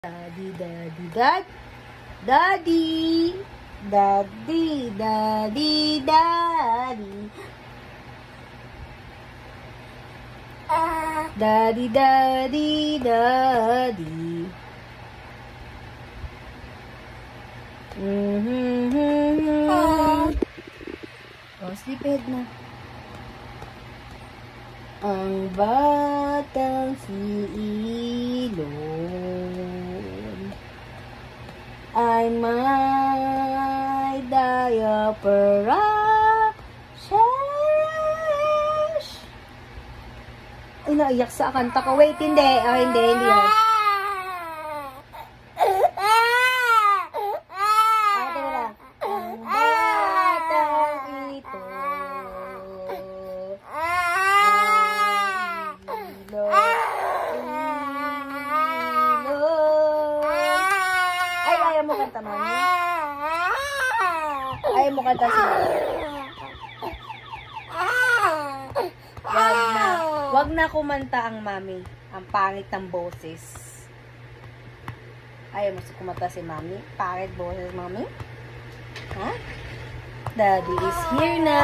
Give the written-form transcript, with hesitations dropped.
Daddy, daddy, dad. Daddy. Daddy, daddy, daddy. Daddy, daddy, daddy. Oh, sleephead na. Ang batang si Ilon ay may diaper rashes. Ay, naiyak sa kanta ko. Wait, hindi. Oh, hindi yan. Ayaw mo kanta, mami? Ayaw mo kanta si mami? Wag na kumanta ang mami. Ang pangit ng boses. Ayaw mo kumanta si mami? Pangit boses, mami? Ha? Daddy is here na.